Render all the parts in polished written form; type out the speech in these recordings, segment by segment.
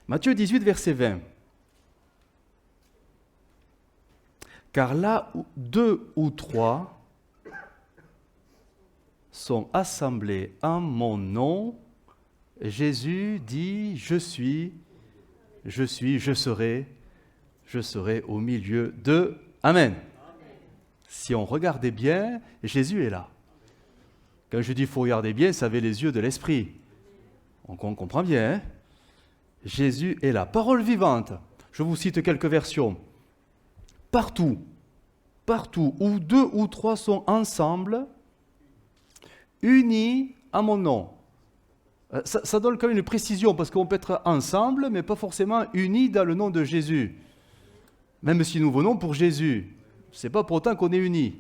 Matthieu 18, verset 20. Car là où 2 ou 3 sont assemblés en mon nom, Jésus dit, je serai au milieu d'eux. Amen. Si on regardait bien, Jésus est là. Quand je dis il faut regarder bien, ça avait les yeux de l'esprit. On comprend bien, hein? Jésus est là. Parole vivante. Je vous cite quelques versions. Partout où 2 ou 3 sont ensemble, unis à mon nom. Ça donne quand même une précision, parce qu'on peut être ensemble, mais pas forcément unis dans le nom de Jésus. Même si nous venons pour Jésus, c'est pas pour autant qu'on est unis.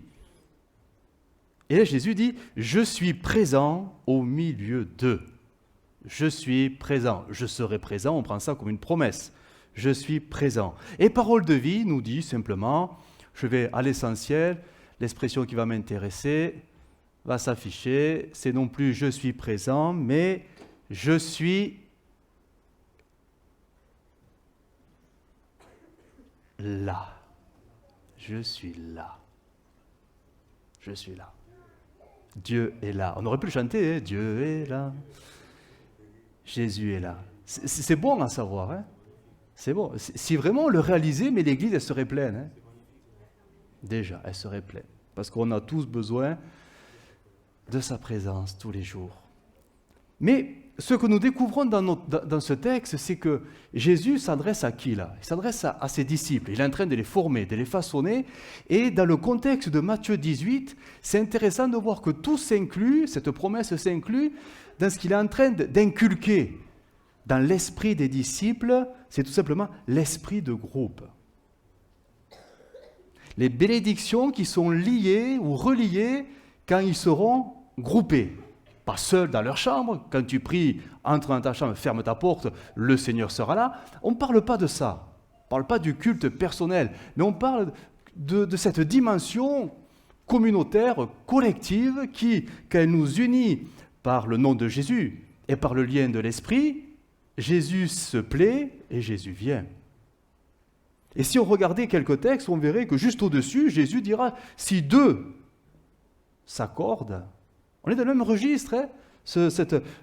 Et là, Jésus dit, je suis présent au milieu d'eux. Je suis présent, je serai présent, on prend ça comme une promesse. Je suis présent. Et Parole de vie nous dit simplement, je vais à l'essentiel, l'expression qui va m'intéresser va s'afficher, c'est non plus je suis présent, mais je suis là. Je suis là. Je suis là. Dieu est là. On aurait pu le chanter, hein? Dieu est là. Jésus est là. C'est bon à savoir, hein? C'est bon. Si vraiment on le réalisait, mais l'Église, elle serait pleine. Hein? Déjà, elle serait pleine. Parce qu'on a tous besoin de sa présence tous les jours. Mais ce que nous découvrons dans ce texte, c'est que Jésus s'adresse à qui là? Il s'adresse à ses disciples. Il est en train de les former, de les façonner. Et dans le contexte de Matthieu 18, c'est intéressant de voir que tout s'inclut, cette promesse s'inclut dans ce qu'il est en train d'inculquer dans l'esprit des disciples. C'est tout simplement l'esprit de groupe. Les bénédictions qui sont liées ou reliées quand ils seront groupés. Pas seuls dans leur chambre, quand tu pries, entre dans ta chambre, ferme ta porte, le Seigneur sera là. On ne parle pas de ça. On ne parle pas du culte personnel, mais on parle de cette dimension communautaire, collective, qui, quand elle nous unit par le nom de Jésus et par le lien de l'Esprit, Jésus se plaît et Jésus vient. Et si on regardait quelques textes, on verrait que juste au-dessus, Jésus dira, si 2 s'accordent, on est dans le même registre, hein,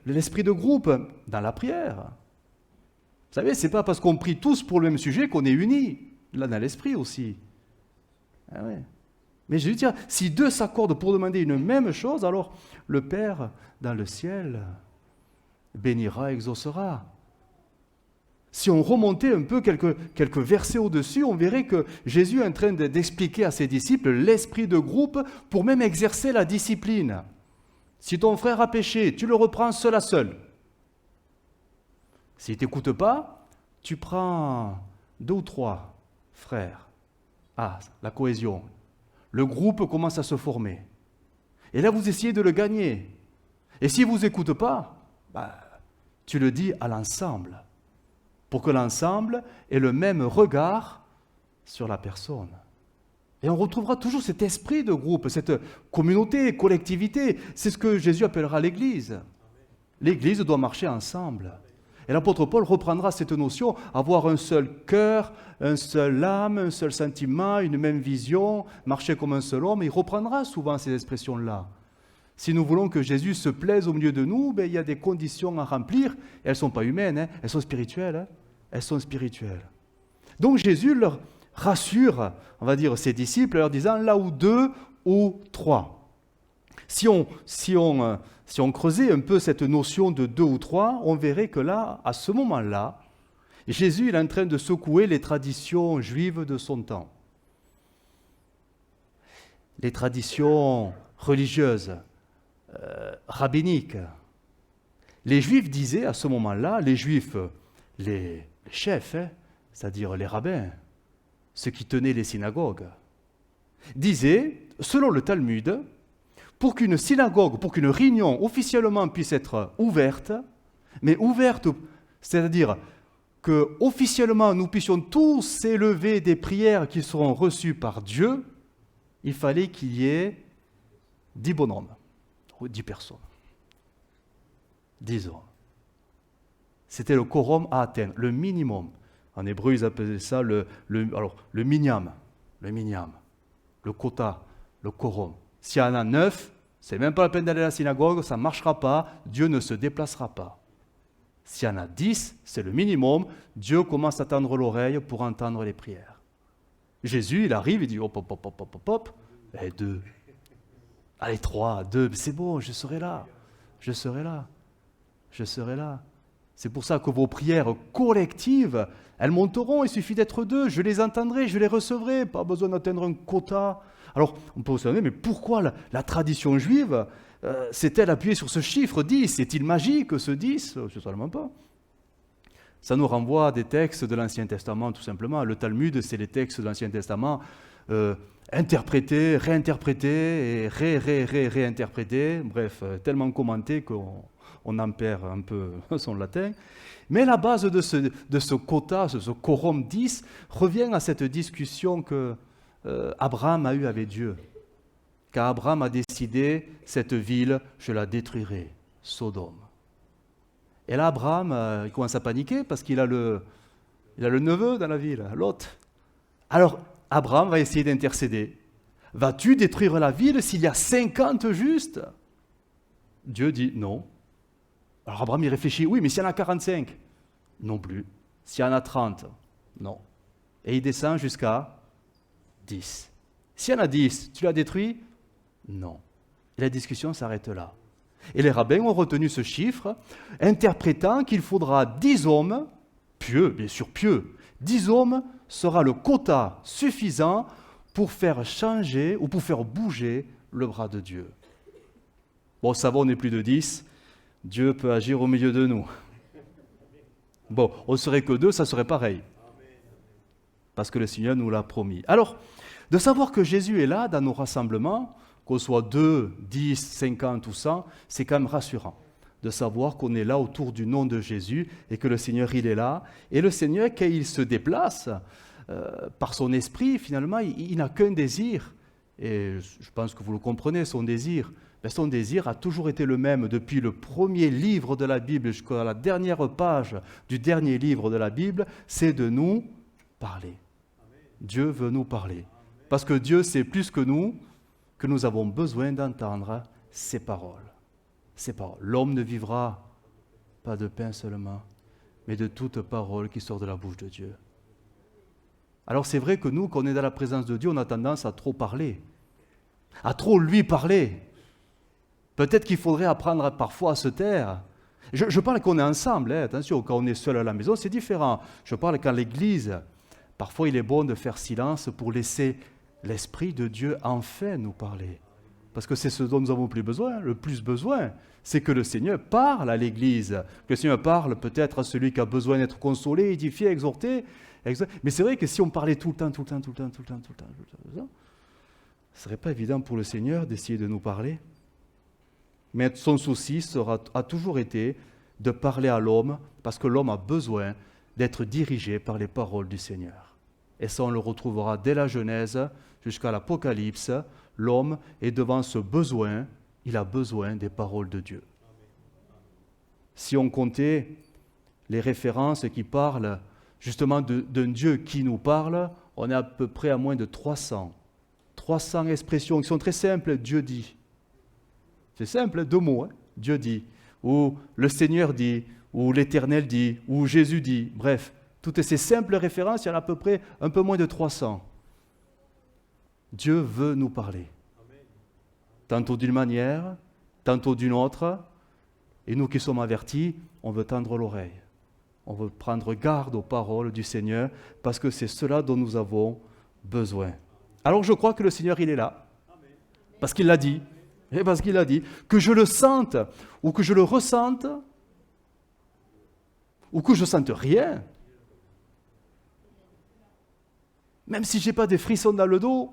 l'esprit de groupe dans la prière. Vous savez, ce n'est pas parce qu'on prie tous pour le même sujet qu'on est unis, là dans l'esprit aussi. Ah ouais. Mais Jésus dit, si 2 s'accordent pour demander une même chose, alors le Père dans le ciel bénira, exaucera. Si on remontait un peu quelques versets au-dessus, on verrait que Jésus est en train d'expliquer à ses disciples l'esprit de groupe pour même exercer la discipline. Si ton frère a péché, tu le reprends seul à seul. S'il ne t'écoute pas, tu prends 2 ou 3 frères. Ah, la cohésion. Le groupe commence à se former. Et là, vous essayez de le gagner. Et s'il ne vous écoute pas, tu le dis à l'ensemble. Pour que l'ensemble ait le même regard sur la personne. Et on retrouvera toujours cet esprit de groupe, cette communauté, collectivité. C'est ce que Jésus appellera l'Église. L'Église doit marcher ensemble. Et l'apôtre Paul reprendra cette notion, avoir un seul cœur, un seul âme, un seul sentiment, une même vision, marcher comme un seul homme. Il reprendra souvent ces expressions-là. Si nous voulons que Jésus se plaise au milieu de nous, il y a des conditions à remplir. Et elles ne sont pas humaines, hein, elles sont spirituelles. Hein, elles sont spirituelles. Donc Jésus leur rassure, on va dire, ses disciples, en leur disant, là où 2 ou 3. Si on creusait un peu cette notion de 2 ou 3, on verrait que là, à ce moment-là, Jésus est en train de secouer les traditions juives de son temps. Les traditions religieuses, rabbiniques. Les Juifs disaient à ce moment-là, les Juifs, les chefs, hein, c'est-à-dire les rabbins, ceux qui tenaient les synagogues, disaient, selon le Talmud, pour qu'une synagogue, pour qu'une réunion officiellement puisse être ouverte, mais ouverte, c'est-à-dire qu'officiellement nous puissions tous élever des prières qui seront reçues par Dieu, il fallait qu'il y ait 10 bonhommes, ou 10 personnes, 10 hommes. C'était le quorum à atteindre, le minimum. En hébreu, ils appelaient ça le minyan, le quota, le quorum. S'il y en a 9, c'est même pas la peine d'aller à la synagogue, ça ne marchera pas, Dieu ne se déplacera pas. S'il y en a 10, c'est le minimum, Dieu commence à tendre l'oreille pour entendre les prières. Jésus, il arrive, il dit hop, hop, hop, hop, hop, hop, et 2. Allez, 3, 2, c'est bon, je serai là. Je serai là. Je serai là. C'est pour ça que vos prières collectives, elles monteront, il suffit d'être 2, je les entendrai, je les recevrai, pas besoin d'atteindre un quota. Alors, on peut se demander, mais pourquoi la tradition juive s'est-elle appuyée sur ce chiffre 10 ? Est-il magique ce 10 ? Je ne sais seulement pas. Ça nous renvoie à des textes de l'Ancien Testament, tout simplement. Le Talmud, c'est les textes de l'Ancien Testament interprétés, réinterprétés et réinterprétés. Bref, tellement commentés qu'on en perd un peu son latin. Mais la base de ce quota, ce quorum 10, revient à cette discussion que Abraham a eue avec Dieu. Quand Abraham a décidé, cette ville, je la détruirai, Sodome. Et là, Abraham, il commence à paniquer parce qu'il a le neveu dans la ville, Lot. Alors, Abraham va essayer d'intercéder. Vas-tu détruire la ville s'il y a 50 justes ? Dieu dit non. Alors Abraham y réfléchit, oui, mais s'il y en a 45 ? Non plus. S'il y en a 30 ? Non. Et il descend jusqu'à 10. S'il y en a 10, tu l'as détruit ? Non. Et la discussion s'arrête là. Et les rabbins ont retenu ce chiffre, interprétant qu'il faudra 10 hommes, pieux, bien sûr pieux, 10 hommes sera le quota suffisant pour faire changer ou pour faire bouger le bras de Dieu. Bon, ça va, on n'est plus de 10, Dieu peut agir au milieu de nous. Bon, on ne serait que 2, ça serait pareil. Parce que le Seigneur nous l'a promis. Alors, de savoir que Jésus est là dans nos rassemblements, qu'on soit 2, 10, 50 ou 100, c'est quand même rassurant de savoir qu'on est là autour du nom de Jésus et que le Seigneur, il est là. Et le Seigneur, quand il se déplace, par son esprit, finalement, il n'a qu'un désir. Et je pense que vous le comprenez, son désir. Mais son désir a toujours été le même depuis le premier livre de la Bible jusqu'à la dernière page du dernier livre de la Bible, c'est de nous parler. Dieu veut nous parler. Parce que Dieu sait plus que nous avons besoin d'entendre ses paroles. Ses paroles. L'homme ne vivra pas de pain seulement, mais de toute parole qui sort de la bouche de Dieu. Alors c'est vrai que nous, quand on est dans la présence de Dieu, on a tendance à trop parler, à trop lui parler. Peut-être qu'il faudrait apprendre parfois à se taire. Je parle quand on est ensemble, attention, quand on est seul à la maison, c'est différent. Je parle quand l'Église, parfois il est bon de faire silence pour laisser l'Esprit de Dieu enfin nous parler. Parce que c'est ce dont nous avons le plus besoin, c'est que le Seigneur parle à l'Église, que le Seigneur parle peut-être à celui qui a besoin d'être consolé, édifié, exhorté. Mais c'est vrai que si on parlait tout le temps, ce ne serait pas évident pour le Seigneur d'essayer de nous parler. Mais son souci a toujours été de parler à l'homme, parce que l'homme a besoin d'être dirigé par les paroles du Seigneur. Et ça, on le retrouvera dès la Genèse jusqu'à l'Apocalypse. L'homme est devant ce besoin, il a besoin des paroles de Dieu. Si on comptait les références qui parlent justement d'un Dieu qui nous parle, on est à peu près à moins de 300. 300 expressions qui sont très simples. Dieu dit. C'est simple, 2 mots. Dieu dit, ou le Seigneur dit, ou l'Éternel dit, ou Jésus dit. Bref, toutes ces simples références, il y en a à peu près un peu moins de 300. Dieu veut nous parler. Tantôt d'une manière, tantôt d'une autre. Et nous qui sommes avertis, on veut tendre l'oreille. On veut prendre garde aux paroles du Seigneur parce que c'est cela dont nous avons besoin. Alors je crois que le Seigneur, il est là. Parce qu'il l'a dit. Et parce qu'il a dit, que je le sente ou que je le ressente ou que je ne sente rien. Même si je n'ai pas des frissons dans le dos,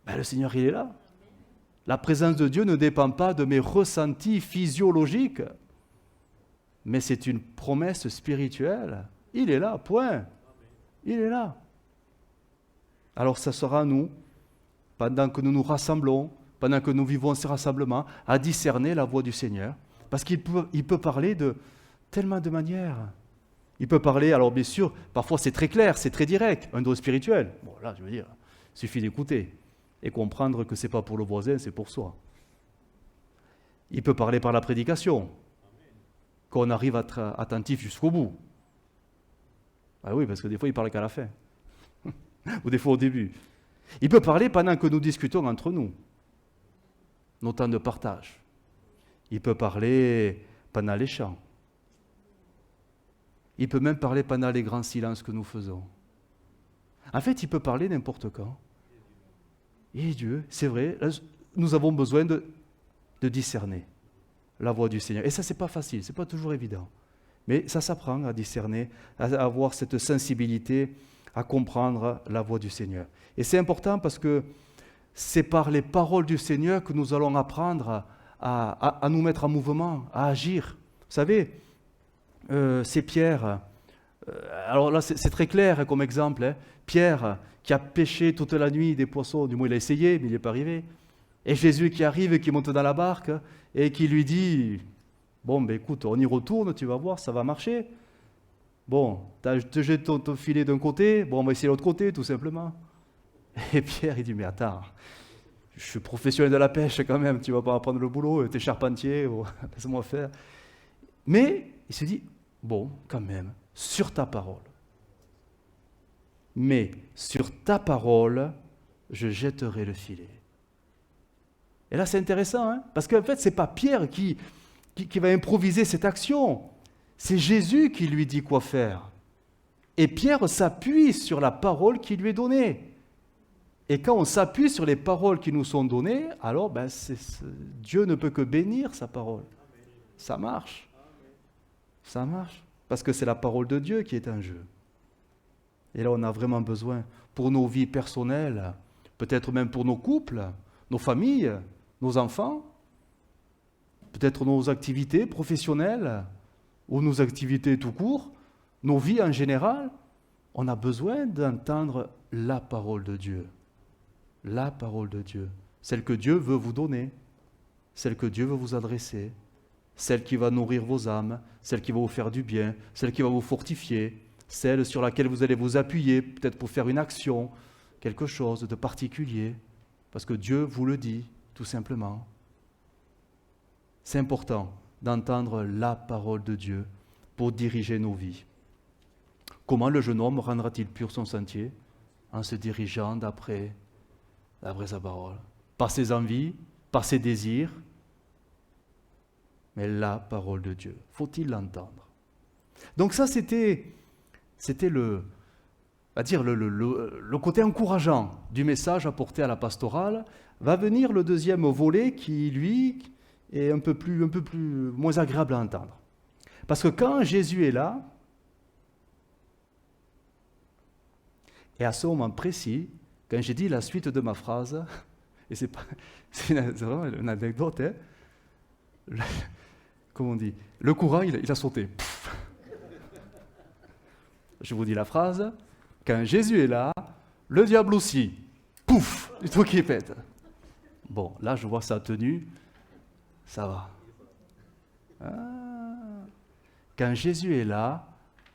ben le Seigneur, il est là. La présence de Dieu ne dépend pas de mes ressentis physiologiques, mais c'est une promesse spirituelle. Il est là, point. Il est là. Alors ça sera à nous, pendant que nous nous rassemblons, pendant que nous vivons ces rassemblements, à discerner la voix du Seigneur, parce qu'il peut parler de tellement de manières. Il peut parler, alors bien sûr, parfois c'est très clair, c'est très direct, un don spirituel. Bon, là, je veux dire, il suffit d'écouter et comprendre que ce n'est pas pour le voisin, c'est pour soi. Il peut parler par la prédication, qu'on arrive à être attentif jusqu'au bout. Ah oui, parce que des fois, il parle qu'à la fin, ou des fois au début. Il peut parler pendant que nous discutons entre nous, nos temps de partage. Il peut parler pendant les chants. Il peut même parler pendant les grands silences que nous faisons. En fait, il peut parler n'importe quand. Et Dieu, c'est vrai, nous avons besoin de discerner la voix du Seigneur. Et ça, c'est pas facile, c'est pas toujours évident. Mais ça s'apprend à discerner, à avoir cette sensibilité, à comprendre la voix du Seigneur. Et c'est important parce que c'est par les paroles du Seigneur que nous allons apprendre à nous mettre en mouvement, à agir. Vous savez, c'est Pierre, alors là c'est très clair comme exemple, hein. Pierre qui a pêché toute la nuit des poissons, du moins il a essayé, mais il n'y est pas arrivé. Et Jésus qui arrive et qui monte dans la barque et qui lui dit, bon ben écoute, on y retourne, tu vas voir, ça va marcher. Bon, tu as jeté ton filet d'un côté, bon on va essayer l'autre côté tout simplement. Et Pierre il dit, mais attends, je suis professionnel de la pêche quand même, tu vas pas apprendre le boulot, t'es charpentier, laisse-moi faire. Mais il se dit, bon, quand même, sur ta parole. Mais sur ta parole, je jetterai le filet. Et là, c'est intéressant, hein, parce qu'en fait, ce n'est pas Pierre qui va improviser cette action. C'est Jésus qui lui dit quoi faire. Et Pierre s'appuie sur la parole qui lui est donnée. Et quand on s'appuie sur les paroles qui nous sont données, alors Dieu ne peut que bénir sa parole. Ça marche. Ça marche. Parce que c'est la parole de Dieu qui est en jeu. Et là, on a vraiment besoin, pour nos vies personnelles, peut-être même pour nos couples, nos familles, nos enfants, peut-être nos activités professionnelles, ou nos activités tout court, nos vies en général, on a besoin d'entendre la parole de Dieu. La parole de Dieu. Celle que Dieu veut vous donner, celle que Dieu veut vous adresser, celle qui va nourrir vos âmes, celle qui va vous faire du bien, celle qui va vous fortifier, celle sur laquelle vous allez vous appuyer, peut-être pour faire une action, quelque chose de particulier, parce que Dieu vous le dit, tout simplement. C'est important d'entendre la parole de Dieu pour diriger nos vies. Comment le jeune homme rendra-t-il pur son sentier? En se dirigeant d'après sa parole. Par ses envies, par ses désirs, mais la parole de Dieu. Faut-il l'entendre? Donc ça, c'était le côté encourageant du message apporté à la pastorale. Va venir le deuxième volet qui, lui, est un peu plus moins agréable à entendre. Parce que quand Jésus est là, et à ce moment précis, quand j'ai dit la suite de ma phrase, et c'est vraiment une anecdote, hein, comment on dit, le courant, il a sauté. Pff. Je vous dis la phrase, quand Jésus est là, le diable aussi. Pouf, du truc qui pète. Bon, là, je vois ça tenu, ça va. Ah. Quand Jésus est là,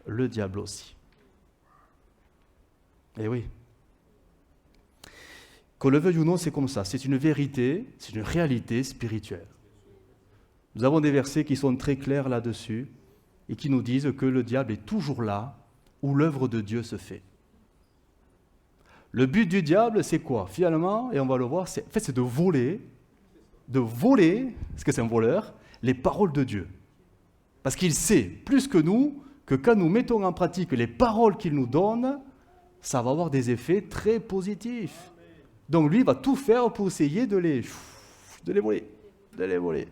le diable aussi. Eh oui. Qu'on le veuille ou non, c'est comme ça. C'est une vérité, c'est une réalité spirituelle. Nous avons des versets qui sont très clairs là-dessus et qui nous disent que le diable est toujours là où l'œuvre de Dieu se fait. Le but du diable, c'est quoi? Finalement, et on va le voir, c'est de voler, parce que c'est un voleur, les paroles de Dieu. Parce qu'il sait, plus que nous, que quand nous mettons en pratique les paroles qu'il nous donne, ça va avoir des effets très positifs. Donc lui, il va tout faire pour essayer de les voler.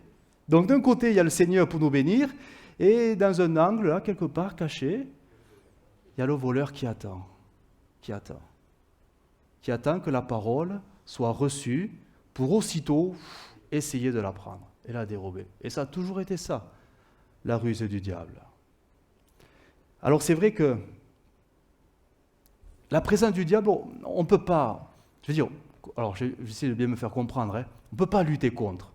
Donc d'un côté, il y a le Seigneur pour nous bénir, et dans un angle, là, quelque part, caché, il y a le voleur qui attend que la parole soit reçue pour aussitôt essayer de la prendre et la dérober. Et ça a toujours été ça, la ruse du diable. Alors c'est vrai que la présence du diable, on ne peut pas, alors j'essaie de bien me faire comprendre, on ne peut pas lutter contre.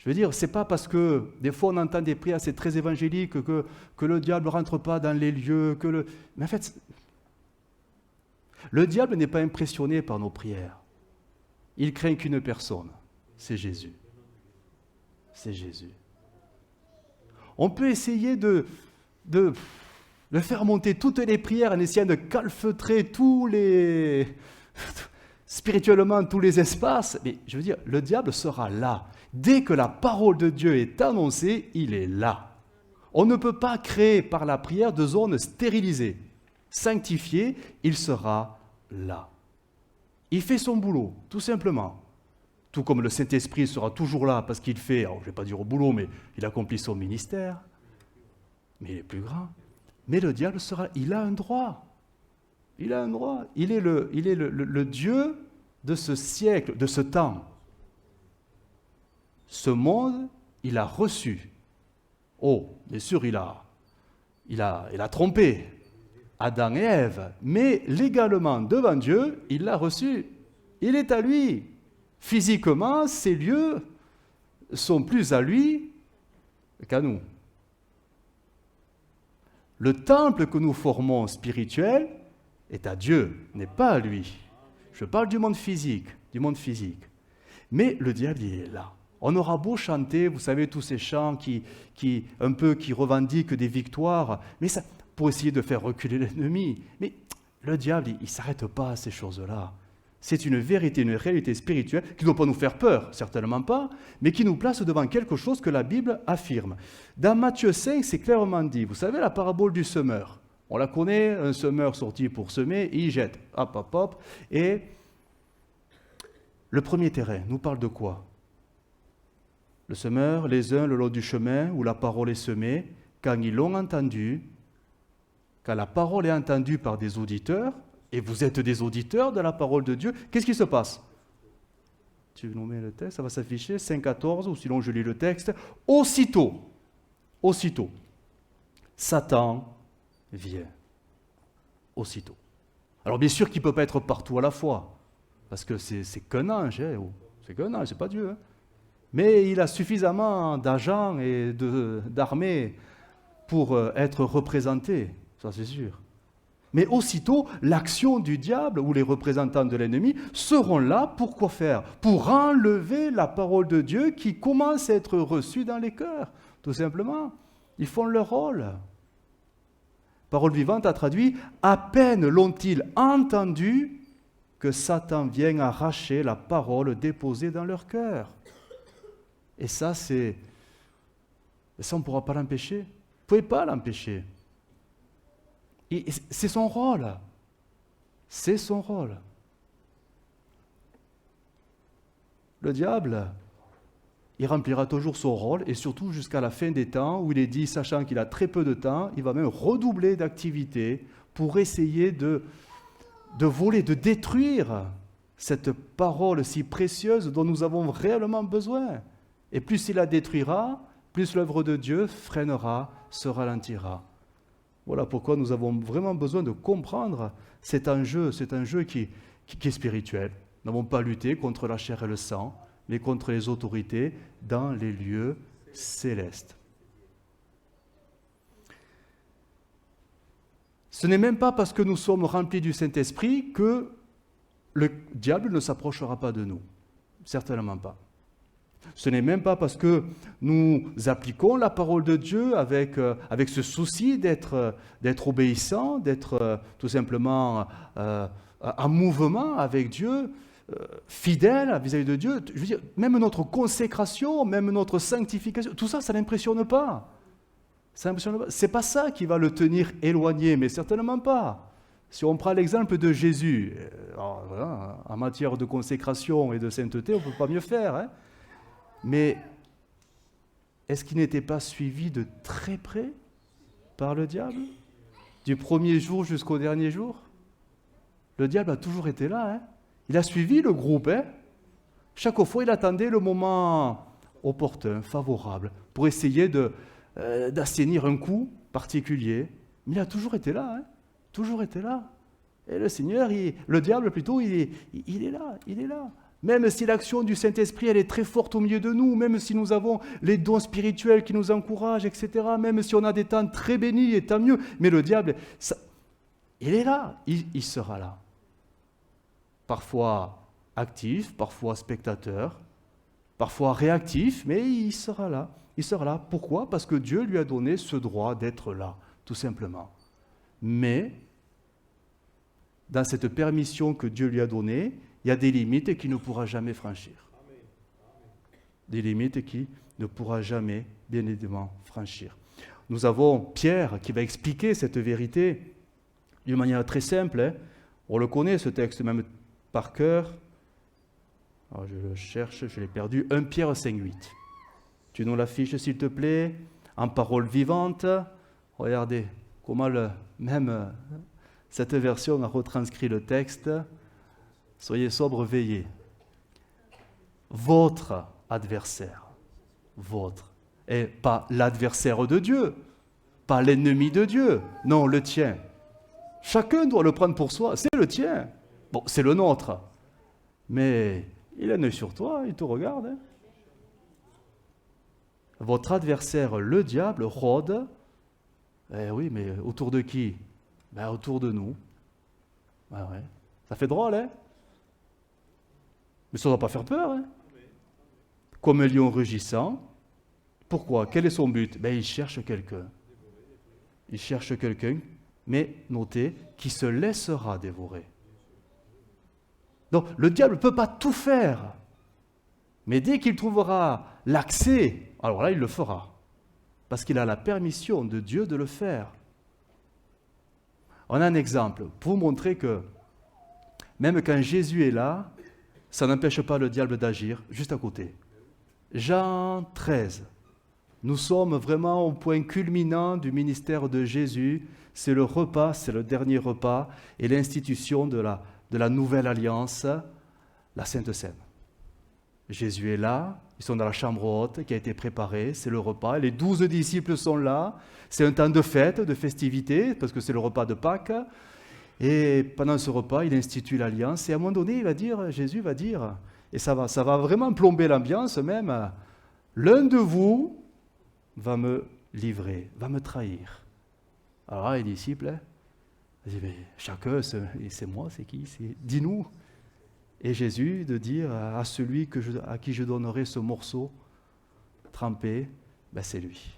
Je veux dire, c'est pas parce que des fois on entend des prières, c'est très évangélique, que le diable ne rentre pas dans les lieux, mais en fait, le diable n'est pas impressionné par nos prières. Il craint qu'une personne, c'est Jésus. C'est Jésus. On peut essayer de faire monter toutes les prières en essayant de calfeutrer spirituellement tous les espaces, mais je veux dire, le diable sera là. Dès que la parole de Dieu est annoncée, il est là. On ne peut pas créer par la prière de zones stérilisées. Sanctifié, il sera là. Il fait son boulot, tout simplement. Tout comme le Saint-Esprit sera toujours là parce qu'il fait, alors je ne vais pas dire au boulot, mais il accomplit son ministère. Mais il est plus grand. Mais le diable il a un droit. Il a un droit. Il est le Dieu de ce siècle, de ce temps. Ce monde, il a reçu. Oh, bien sûr, il a trompé Adam et Ève, mais légalement, devant Dieu, il l'a reçu. Il est à lui. Physiquement, ces lieux sont plus à lui qu'à nous. Le temple que nous formons spirituel est à Dieu, n'est pas à lui. Je parle du monde physique, Mais le diable, il est là. On aura beau chanter, vous savez, tous ces chants qui revendiquent des victoires, mais ça, pour essayer de faire reculer l'ennemi. Mais le diable, il ne s'arrête pas à ces choses-là. C'est une vérité, une réalité spirituelle qui ne doit pas nous faire peur, certainement pas, mais qui nous place devant quelque chose que la Bible affirme. Dans Matthieu 5, c'est clairement dit. Vous savez la parabole du semeur. On la connaît, un semeur sorti pour semer, il jette, hop, hop, hop. Et le premier terrain nous parle de quoi? Le semeur, les uns le long du chemin où la parole est semée, quand ils l'ont entendue, quand la parole est entendue par des auditeurs, et vous êtes des auditeurs de la parole de Dieu, qu'est-ce qui se passe? Tu veux nommer le texte? Ça va s'afficher, 5,14, ou sinon je lis le texte. Aussitôt, Satan vient. Aussitôt. Alors bien sûr qu'il ne peut pas être partout à la fois, parce que c'est qu'un ange, hein, c'est qu'un ange, c'est pas Dieu. Hein. Mais il a suffisamment d'agents et d'armées pour être représenté, ça c'est sûr. Mais aussitôt, l'action du diable ou les représentants de l'ennemi seront là pour quoi faire? Pour enlever la parole de Dieu qui commence à être reçue dans les cœurs, tout simplement. Ils font leur rôle. Parole vivante a traduit « À peine l'ont-ils entendu que Satan vient arracher la parole déposée dans leur cœur. » Et ça, on ne pourra pas l'empêcher. Vous ne pouvez pas l'empêcher. Et c'est son rôle. C'est son rôle. Le diable, il remplira toujours son rôle, et surtout jusqu'à la fin des temps, où il est dit, sachant qu'il a très peu de temps, il va même redoubler d'activité pour essayer de voler, de détruire cette parole si précieuse dont nous avons réellement besoin. Et plus il la détruira, plus l'œuvre de Dieu freinera, se ralentira. Voilà pourquoi nous avons vraiment besoin de comprendre cet enjeu qui est spirituel. Nous n'avons pas lutté contre la chair et le sang, mais contre les autorités dans les lieux célestes. Ce n'est même pas parce que nous sommes remplis du Saint-Esprit que le diable ne s'approchera pas de nous. Certainement pas. Ce n'est même pas parce que nous appliquons la parole de Dieu avec ce souci d'être obéissant, d'être tout simplement en mouvement avec Dieu, fidèle vis-à-vis de Dieu. Je veux dire, même notre consécration, même notre sanctification, tout ça, ça n'impressionne pas. Ça n'impressionne pas. C'est pas ça qui va le tenir éloigné, mais certainement pas. Si on prend l'exemple de Jésus, en matière de consécration et de sainteté, on ne peut pas mieux faire, hein. Mais est-ce qu'il n'était pas suivi de très près par le diable? Du premier jour jusqu'au dernier jour? Le diable a toujours été là. Hein? Il a suivi le groupe. Hein? Chaque fois, il attendait le moment opportun, favorable, pour essayer d'assainir un coup particulier. Mais il a toujours été là. Hein? Toujours été là. Et le Seigneur, le diable plutôt, il est là. Même si l'action du Saint-Esprit, elle est très forte au milieu de nous, même si nous avons les dons spirituels qui nous encouragent, etc., même si on a des temps très bénis, et tant mieux, mais le diable, il est là, il sera là. Parfois actif, parfois spectateur, parfois réactif, mais il sera là. Il sera là. Pourquoi? Parce que Dieu lui a donné ce droit d'être là, tout simplement. Mais, dans cette permission que Dieu lui a donnée, il y a des limites qu'il ne pourra jamais franchir. Des limites qu'il ne pourra jamais, bien évidemment, franchir. Nous avons Pierre qui va expliquer cette vérité d'une manière très simple. Hein. On le connaît, ce texte, même par cœur. Alors, je le cherche, je l'ai perdu. 1 Pierre 5,8. Tu nous l'affiches, s'il te plaît, en parole vivante. Regardez comment même cette version a retranscrit le texte. Soyez sobres, veillez. Votre adversaire, votre, et pas l'adversaire de Dieu, pas l'ennemi de Dieu, non, le tien. Chacun doit le prendre pour soi, c'est le tien. Bon, c'est le nôtre, mais il a un œil sur toi, il te regarde. Hein. Votre adversaire, le diable, rôde. Eh oui, mais autour de qui? Ben, autour de nous. Ben ouais. Ça fait drôle, hein? Mais ça ne doit pas faire peur. Hein? Comme un lion rugissant. Pourquoi? Quel est son but? Ben, il cherche quelqu'un. Il cherche quelqu'un, mais notez, qui se laissera dévorer. Donc, le diable ne peut pas tout faire. Mais dès qu'il trouvera l'accès, alors là, il le fera. Parce qu'il a la permission de Dieu de le faire. On a un exemple pour vous montrer que même quand Jésus est là, ça n'empêche pas le diable d'agir juste à côté. Jean 13. Nous sommes vraiment au point culminant du ministère de Jésus. C'est le repas, c'est le dernier repas et l'institution de la nouvelle alliance, la Sainte Seine. Jésus est là, ils sont dans la chambre haute qui a été préparée, c'est le repas. Les 12 disciples sont là, c'est un temps de fête, de festivité, parce que c'est le repas de Pâques. Et pendant ce repas, il institue l'alliance. Et à un moment donné, Jésus va dire, et ça va vraiment plomber l'ambiance même, l'un de vous va me livrer, va me trahir. Alors là, les disciples, ils disent, mais chacun, c'est moi, c'est qui? Dis-nous. Et Jésus de dire à celui à qui je donnerai ce morceau trempé, ben c'est lui.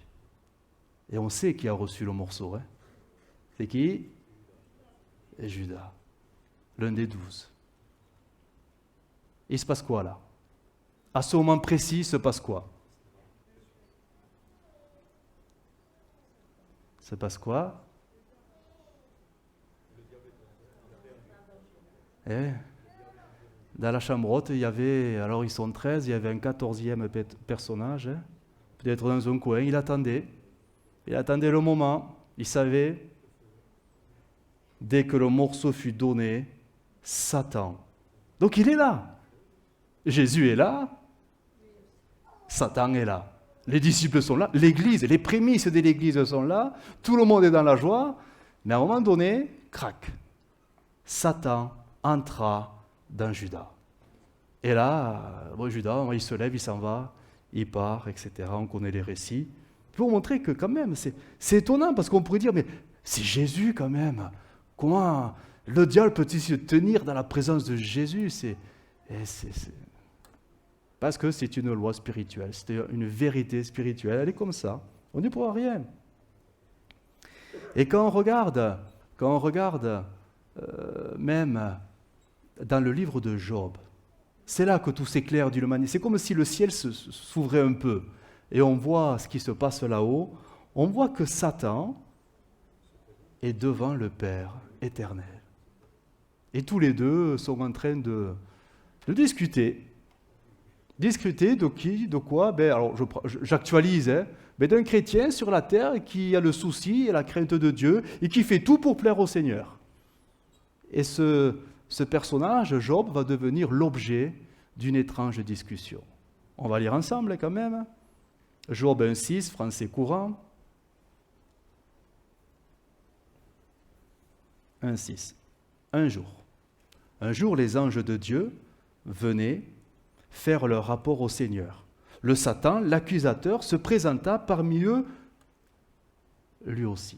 Et on sait qui a reçu le morceau. Hein. C'est qui? Et Judas, l'un des 12. Il se passe quoi là? À ce moment précis, il se passe quoi? Il se passe quoi? Dans la chambre haute, il y avait, alors ils sont 13, il y avait un 14e personnage, hein, peut-être dans un coin, il attendait le moment, il savait, dès que le morceau fut donné, Satan. Donc il est là. Jésus est là, Satan est là. Les disciples sont là, l'église, les prémices de l'église sont là, tout le monde est dans la joie, mais à un moment donné, crac, Satan entra dans Judas. Et là, Judas, il se lève, il s'en va, il part, etc. On connaît les récits. Pour montrer que quand même, c'est étonnant, parce qu'on pourrait dire, mais c'est Jésus quand même. Comment le diable peut-il se tenir dans la présence de Jésus? Parce que c'est une loi spirituelle, c'est une vérité spirituelle, elle est comme ça. On n'y pourra rien. Et quand on regarde même dans le livre de Job, c'est là que tout s'éclaire d'une manière. C'est comme si le ciel s'ouvrait un peu et on voit ce qui se passe là-haut. On voit que Satan est devant le Père éternel. Et tous les deux sont en train de discuter. Discuter de qui, de quoi? Alors j'actualise, mais d'un chrétien sur la terre qui a le souci et la crainte de Dieu et qui fait tout pour plaire au Seigneur. Et ce personnage, Job, va devenir l'objet d'une étrange discussion. On va lire ensemble quand même. Job 1,6, français courant. 1,6. Un jour, les anges de Dieu venaient faire leur rapport au Seigneur. Le Satan, l'accusateur, se présenta parmi eux lui aussi.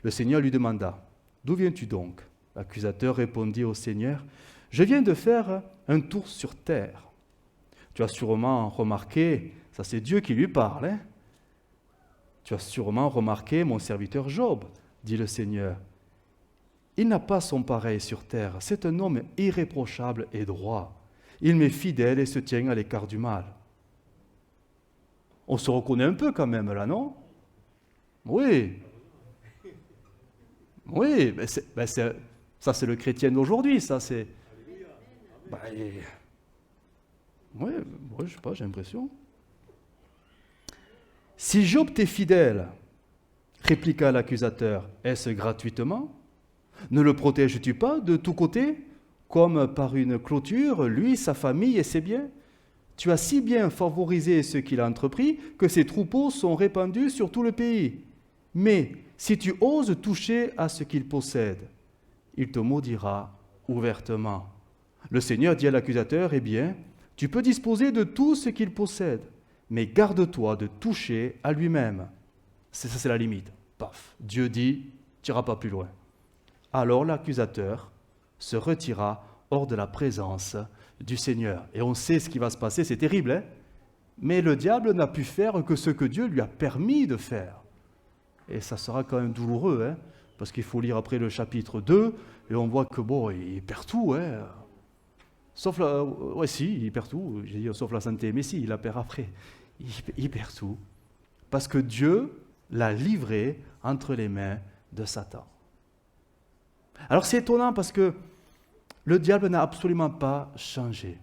Le Seigneur lui demanda, « D'où viens-tu donc ?» L'accusateur répondit au Seigneur, « Je viens de faire un tour sur terre. » Tu as sûrement remarqué, ça c'est Dieu qui lui parle, hein? Tu as sûrement remarqué mon serviteur Job, dit le Seigneur. Il n'a pas son pareil sur terre, c'est un homme irréprochable et droit. Il m'est fidèle et se tient à l'écart du mal. On se reconnaît un peu quand même là, non? Oui. Oui, ça c'est le chrétien d'aujourd'hui, ça c'est... Oui, je sais pas, j'ai l'impression. Si Job t'est fidèle, répliqua l'accusateur, est-ce gratuitement? Ne le protèges-tu pas de tous côtés, comme par une clôture, lui, sa famille et ses biens? Tu as si bien favorisé ce qu'il a entrepris que ses troupeaux sont répandus sur tout le pays. Mais si tu oses toucher à ce qu'il possède, il te maudira ouvertement. Le Seigneur dit à l'accusateur, eh bien, tu peux disposer de tout ce qu'il possède, mais garde-toi de toucher à lui-même. Ça, c'est la limite. Paf, Dieu dit, tu n'iras pas plus loin. Alors l'accusateur se retira hors de la présence du Seigneur. Et on sait ce qui va se passer, c'est terrible, hein? Mais le diable n'a pu faire que ce que Dieu lui a permis de faire. Et ça sera quand même douloureux, hein? Parce qu'il faut lire après le chapitre 2, et on voit que bon, il perd tout, hein? Sauf il perd tout, j'ai dit sauf la santé, mais si, il la perd après. Il perd tout, parce que Dieu l'a livré entre les mains de Satan. Alors c'est étonnant parce que le diable n'a absolument pas changé.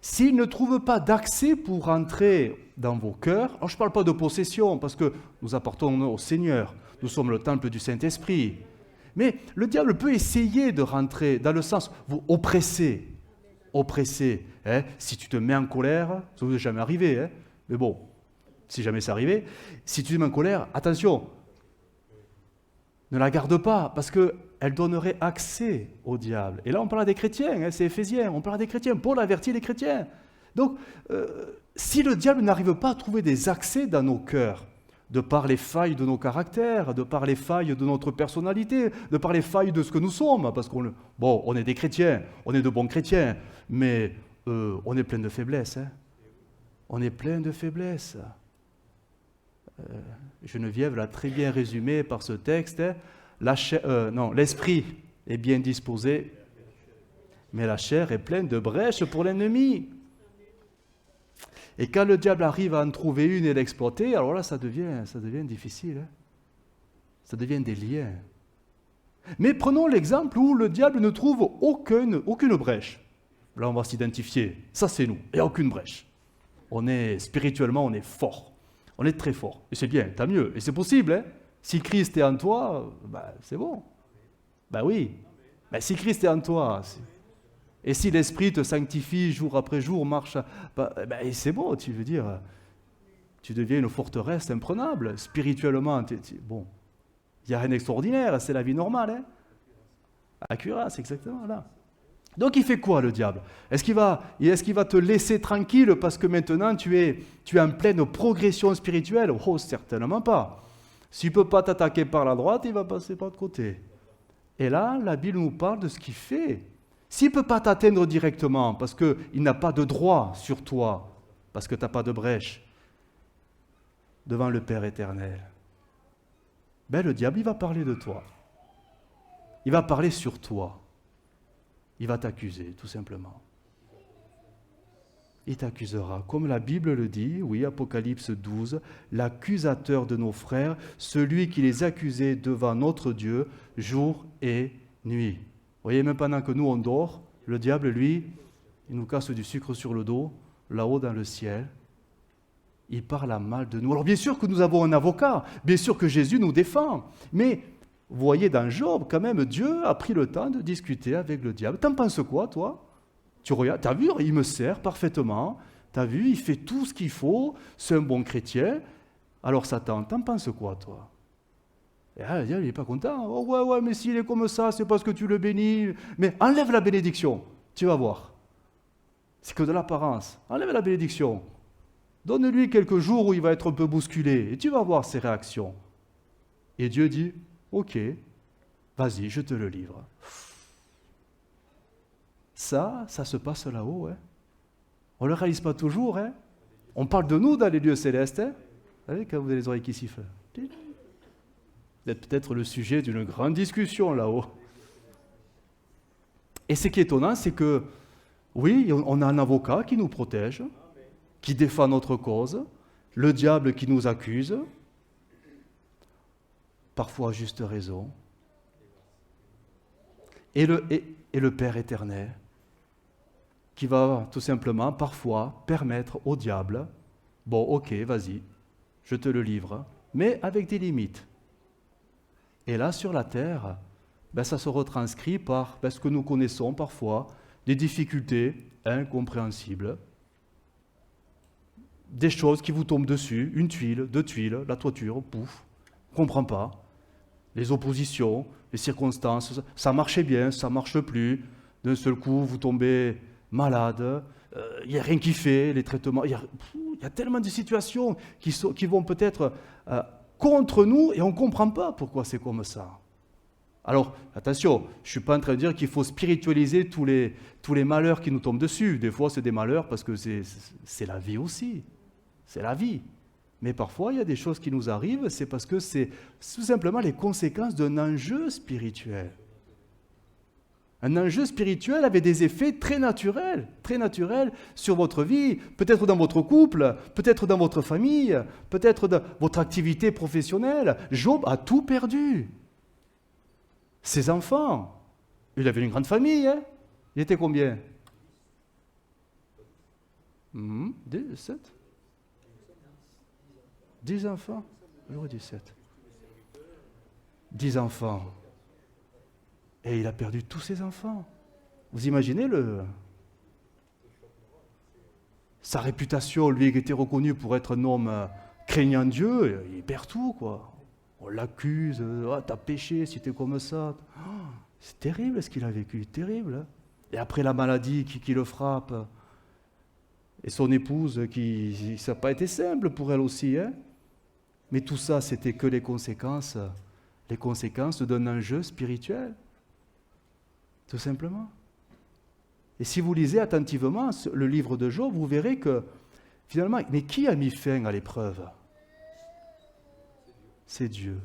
S'il ne trouve pas d'accès pour entrer dans vos cœurs, alors je ne parle pas de possession, parce que nous appartenons au Seigneur, nous sommes le temple du Saint-Esprit, mais le diable peut essayer de rentrer dans le sens, vous oppresser, hein? Si tu te mets en colère, ça ne vous est jamais arrivé, hein? Mais bon, si jamais c'est arrivé, si tu te mets en colère, attention, ne la garde pas, parce qu'elle donnerait accès au diable. Et là, on parle des chrétiens, hein, c'est Éphésiens, on parle des chrétiens, Paul avertit les chrétiens. Donc, si le diable n'arrive pas à trouver des accès dans nos cœurs, de par les failles de nos caractères, de par les failles de notre personnalité, de par les failles de ce que nous sommes, parce on est des chrétiens, on est de bons chrétiens, mais on est plein de faiblesses. Hein. On est plein de faiblesses. Geneviève l'a très bien résumé par ce texte. Hein. L'esprit est bien disposé, mais la chair est pleine de brèches pour l'ennemi. Et quand le diable arrive à en trouver une et l'exploiter, alors là, ça devient difficile. Hein. Ça devient des liens. Mais prenons l'exemple où le diable ne trouve aucune brèche. Là, on va s'identifier. Ça, c'est nous. Il n'y a aucune brèche. Spirituellement, on est fort. On est très fort. Et c'est bien, tant mieux. Et c'est possible. Hein. Si Christ est en toi, c'est bon. Oui. Si Christ est en toi, et si l'Esprit te sanctifie jour après jour, marche, c'est bon, tu veux dire, tu deviens une forteresse imprenable. Spirituellement, bon, il n'y a rien d'extraordinaire, c'est la vie normale. Hein. La cuirasse, exactement, là. Donc il fait quoi le diable? Est-ce qu'il va te laisser tranquille parce que maintenant tu es en pleine progression spirituelle? Oh, certainement pas. S'il ne peut pas t'attaquer par la droite, il va passer par le côté. Et là, la Bible nous parle de ce qu'il fait. S'il ne peut pas t'atteindre directement parce qu'il n'a pas de droit sur toi, parce que tu n'as pas de brèche devant le Père éternel, le diable, il va parler de toi. Il va parler sur toi. Il va t'accuser, tout simplement. Il t'accusera. Comme la Bible le dit, oui, Apocalypse 12, l'accusateur de nos frères, celui qui les accusait devant notre Dieu, jour et nuit. Vous voyez, même pendant que nous, on dort, le diable, lui, il nous casse du sucre sur le dos, là-haut dans le ciel. Il parle à mal de nous. Alors bien sûr que nous avons un avocat, bien sûr que Jésus nous défend, mais... Vous voyez, dans Job, quand même, Dieu a pris le temps de discuter avec le diable. T'en penses quoi, toi? Tu regardes, t'as vu, il me sert parfaitement. T'as vu, il fait tout ce qu'il faut. C'est un bon chrétien. Alors Satan, t'en penses quoi, toi? Et là, le diable, il n'est pas content. Oh ouais, mais s'il est comme ça, c'est parce que tu le bénis. Mais enlève la bénédiction, tu vas voir. C'est que de l'apparence. Enlève la bénédiction. Donne-lui quelques jours où il va être un peu bousculé et tu vas voir ses réactions. Et Dieu dit, ok, vas-y, je te le livre. Ça se passe là-haut. Hein. On ne le réalise pas toujours. Hein. On parle de nous dans les lieux célestes. Hein. Vous savez, quand vous avez les oreilles qui sifflent. C'est peut-être le sujet d'une grande discussion là-haut. Et ce qui est étonnant, c'est que, oui, on a un avocat qui nous protège, qui défend notre cause, le diable qui nous accuse, parfois à juste raison, et le Père éternel, qui va tout simplement, parfois, permettre au diable, bon, ok, vas-y, je te le livre, mais avec des limites. Et là, sur la terre, ça se retranscrit par ce que nous connaissons parfois, des difficultés incompréhensibles, des choses qui vous tombent dessus, une tuile, deux tuiles, la toiture, pouf, on ne comprend pas. Les oppositions, les circonstances, ça marchait bien, ça ne marche plus, d'un seul coup vous tombez malade, il n'y a rien qui fait, les traitements, il y a tellement de situations qui vont peut-être contre nous et on ne comprend pas pourquoi c'est comme ça. Alors, attention, je ne suis pas en train de dire qu'il faut spiritualiser tous les malheurs qui nous tombent dessus. Des fois, c'est des malheurs parce que c'est la vie aussi. C'est la vie. Mais parfois, il y a des choses qui nous arrivent, c'est parce que c'est tout simplement les conséquences d'un enjeu spirituel. Un enjeu spirituel avait des effets très naturels sur votre vie, peut-être dans votre couple, peut-être dans votre famille, peut-être dans votre activité professionnelle. Job a tout perdu. Ses enfants, il avait une grande famille, hein? Il était combien? 7 10 enfants? J'aurais dit 7. 10 enfants. Et il a perdu tous ses enfants. Vous imaginez sa réputation, lui qui était reconnu pour être un homme craignant Dieu, il perd tout, quoi. On l'accuse, t'as péché si t'es comme ça. C'est terrible ce qu'il a vécu, terrible. Hein. Et après la maladie qui le frappe, et son épouse, ça n'a pas été simple pour elle aussi. Hein. Mais tout ça, c'était que les conséquences d'un enjeu spirituel. Tout simplement. Et si vous lisez attentivement le livre de Job, vous verrez que, finalement, mais qui a mis fin à l'épreuve ? C'est Dieu.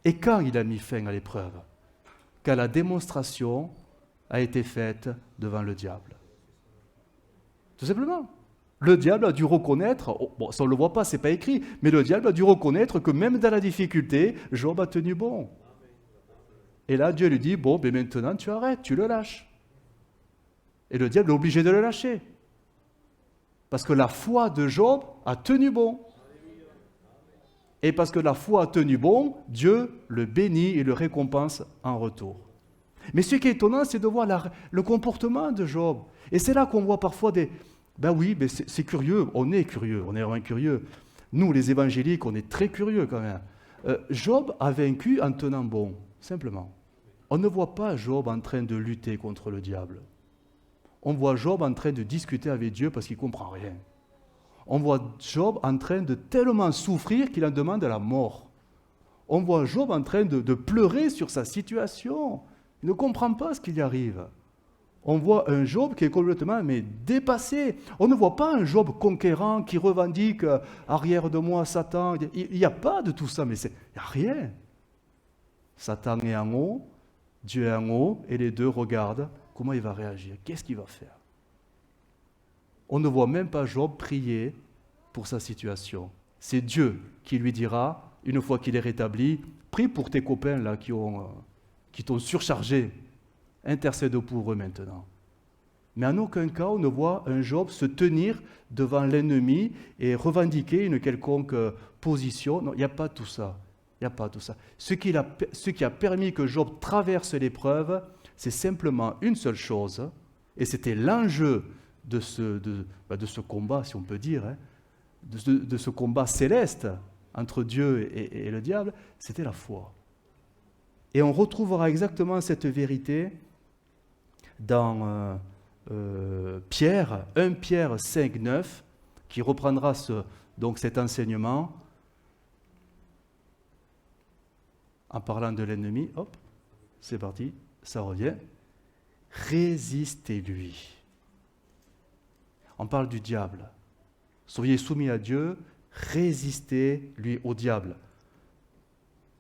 Et quand il a mis fin à l'épreuve ? Quand la démonstration a été faite devant le diable. Tout simplement. Le diable a dû reconnaître, bon, ça on ne le voit pas, ce n'est pas écrit, mais le diable a dû reconnaître que même dans la difficulté, Job a tenu bon. Et là, Dieu lui dit, bon, mais maintenant tu arrêtes, tu le lâches. Et le diable est obligé de le lâcher. Parce que la foi de Job a tenu bon. Et parce que la foi a tenu bon, Dieu le bénit et le récompense en retour. Mais ce qui est étonnant, c'est de voir le comportement de Job. Et c'est là qu'on voit parfois c'est curieux, on est vraiment curieux. Nous, les évangéliques, on est très curieux quand même. Job a vaincu en tenant bon, simplement. On ne voit pas Job en train de lutter contre le diable. On voit Job en train de discuter avec Dieu parce qu'il ne comprend rien. On voit Job en train de tellement souffrir qu'il en demande la mort. On voit Job en train de pleurer sur sa situation. Il ne comprend pas ce qui lui arrive. On voit un Job qui est complètement dépassé. On ne voit pas un Job conquérant qui revendique « arrière de moi, Satan ». Il n'y a pas de tout ça, mais il n'y a rien. Satan est en haut, Dieu est en haut, et les deux regardent comment il va réagir. Qu'est-ce qu'il va faire ? On ne voit même pas Job prier pour sa situation. C'est Dieu qui lui dira, une fois qu'il est rétabli, prie pour tes copains là qui t'ont surchargé. Intercède pour eux maintenant. Mais en aucun cas, on ne voit un Job se tenir devant l'ennemi et revendiquer une quelconque position. Non, il n'y a pas tout ça. Il n'y a pas tout ça. Ce qui a permis que Job traverse l'épreuve, c'est simplement une seule chose, et c'était l'enjeu de ce combat, si on peut dire, hein, de ce combat céleste entre Dieu et le diable, c'était la foi. Et on retrouvera exactement cette vérité dans Pierre, 1 Pierre 5, 9, qui reprendra donc cet enseignement en parlant de l'ennemi. Hop, c'est parti, ça revient. Résistez-lui. On parle du diable. Soyez soumis à Dieu, résistez-lui au diable.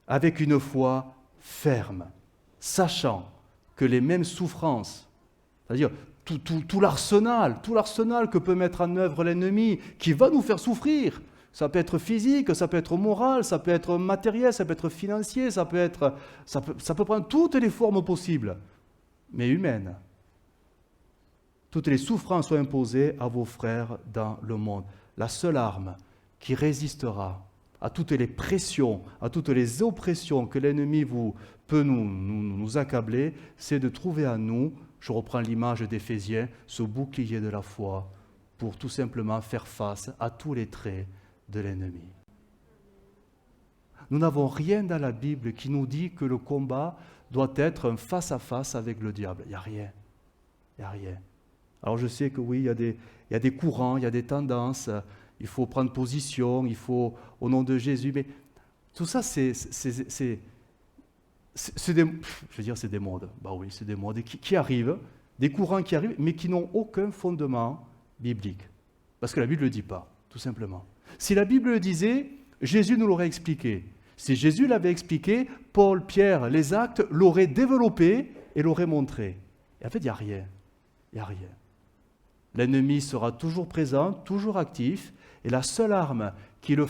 Avec une foi ferme, sachant que les mêmes souffrances, c'est-à-dire tout l'arsenal que peut mettre en œuvre l'ennemi, qui va nous faire souffrir, ça peut être physique, ça peut être moral, ça peut être matériel, ça peut être financier, ça peut prendre toutes les formes possibles, mais humaines. Toutes les souffrances sont imposées à vos frères dans le monde. La seule arme qui résistera à toutes les pressions, à toutes les oppressions que l'ennemi peut nous accabler, c'est de trouver à nous, je reprends l'image d'Éphésiens, ce bouclier de la foi pour tout simplement faire face à tous les traits de l'ennemi. Nous n'avons rien dans la Bible qui nous dit que le combat doit être un face-à-face avec le diable. Il n'y a rien. Il n'y a rien. Alors je sais que oui, il y a des courants, il y a des tendances, il faut prendre position, il faut, au nom de Jésus, mais tout ça, c'est des modes. Bah oui, c'est des modes qui arrivent, des courants qui arrivent, mais qui n'ont aucun fondement biblique. Parce que la Bible ne le dit pas, tout simplement. Si la Bible le disait, Jésus nous l'aurait expliqué. Si Jésus l'avait expliqué, Paul, Pierre, les actes l'auraient développé et l'auraient montré. Et en fait, il n'y a rien. Il n'y a rien. L'ennemi sera toujours présent, toujours actif, et la seule arme qui lui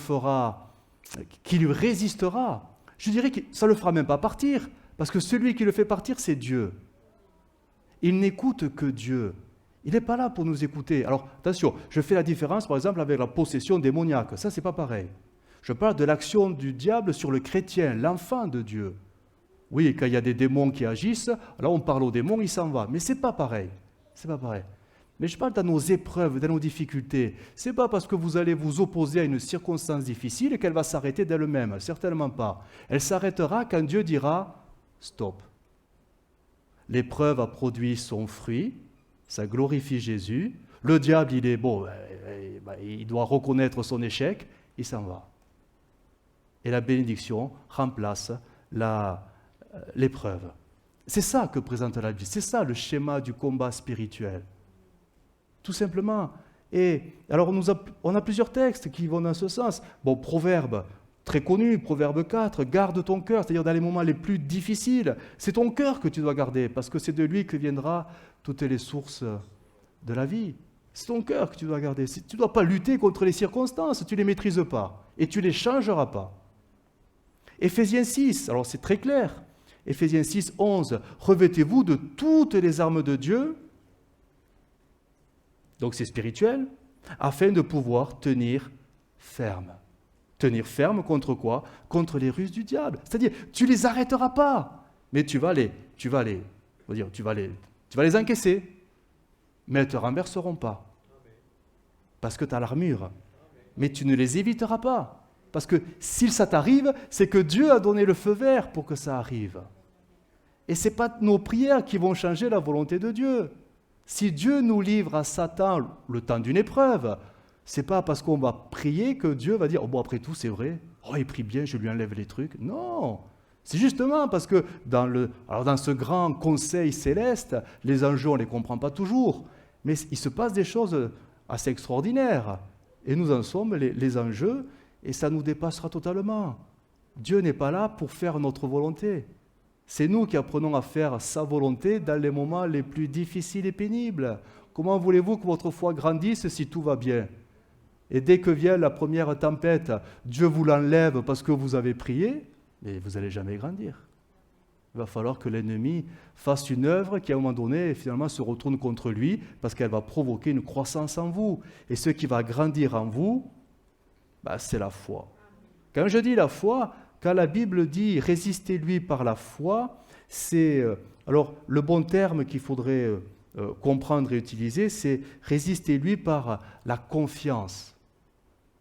résistera, je dirais que ça ne le fera même pas partir, parce que celui qui le fait partir, c'est Dieu. Il n'écoute que Dieu. Il n'est pas là pour nous écouter. Alors, attention, je fais la différence, par exemple, avec la possession démoniaque. Ça, c'est pas pareil. Je parle de l'action du diable sur le chrétien, l'enfant de Dieu. Oui, quand il y a des démons qui agissent, là, on parle aux démons, il s'en va. Mais c'est pas pareil. C'est pas pareil. Mais je parle dans nos épreuves, dans nos difficultés. Ce n'est pas parce que vous allez vous opposer à une circonstance difficile qu'elle va s'arrêter d'elle-même. Certainement pas. Elle s'arrêtera quand Dieu dira « stop ». L'épreuve a produit son fruit, ça glorifie Jésus. Le diable, il doit reconnaître son échec, il s'en va. Et la bénédiction remplace l'épreuve. C'est ça que présente la Bible, c'est ça le schéma du combat spirituel. Tout simplement. Et alors on a plusieurs textes qui vont dans ce sens. Bon, Proverbe, très connu, Proverbe 4, garde ton cœur, c'est-à-dire dans les moments les plus difficiles. C'est ton cœur que tu dois garder, parce que c'est de lui que viendra toutes les sources de la vie. C'est ton cœur que tu dois garder. Tu ne dois pas lutter contre les circonstances, tu ne les maîtrises pas, et tu ne les changeras pas. Éphésiens 6, alors c'est très clair. Éphésiens 6, 11, revêtez-vous de toutes les armes de Dieu, donc c'est spirituel, afin de pouvoir tenir ferme. Tenir ferme contre quoi? Contre les ruses du diable. C'est-à-dire, tu ne les arrêteras pas, mais tu vas les encaisser, mais elles ne te renverseront pas. Parce que tu as l'armure. Mais tu ne les éviteras pas. Parce que si ça t'arrive, c'est que Dieu a donné le feu vert pour que ça arrive. Et ce n'est pas nos prières qui vont changer la volonté de Dieu. Si Dieu nous livre à Satan le temps d'une épreuve, ce n'est pas parce qu'on va prier que Dieu va dire « Oh bon, après tout, c'est vrai, oh, il prie bien, je lui enlève les trucs. » Non, c'est justement parce que dans ce grand conseil céleste, les enjeux, on ne les comprend pas toujours, mais il se passe des choses assez extraordinaires. Et nous en sommes les enjeux, et ça nous dépassera totalement. Dieu n'est pas là pour faire notre volonté. C'est nous qui apprenons à faire sa volonté dans les moments les plus difficiles et pénibles. Comment voulez-vous que votre foi grandisse si tout va bien? Et dès que vient la première tempête, Dieu vous l'enlève parce que vous avez prié, mais vous n'allez jamais grandir. Il va falloir que l'ennemi fasse une œuvre qui, à un moment donné, finalement se retourne contre lui parce qu'elle va provoquer une croissance en vous. Et ce qui va grandir en vous, c'est la foi. Quand je dis la foi, quand la Bible dit « résistez-lui par la foi », c'est... alors, le bon terme qu'il faudrait comprendre et utiliser, c'est « résistez-lui par la confiance ».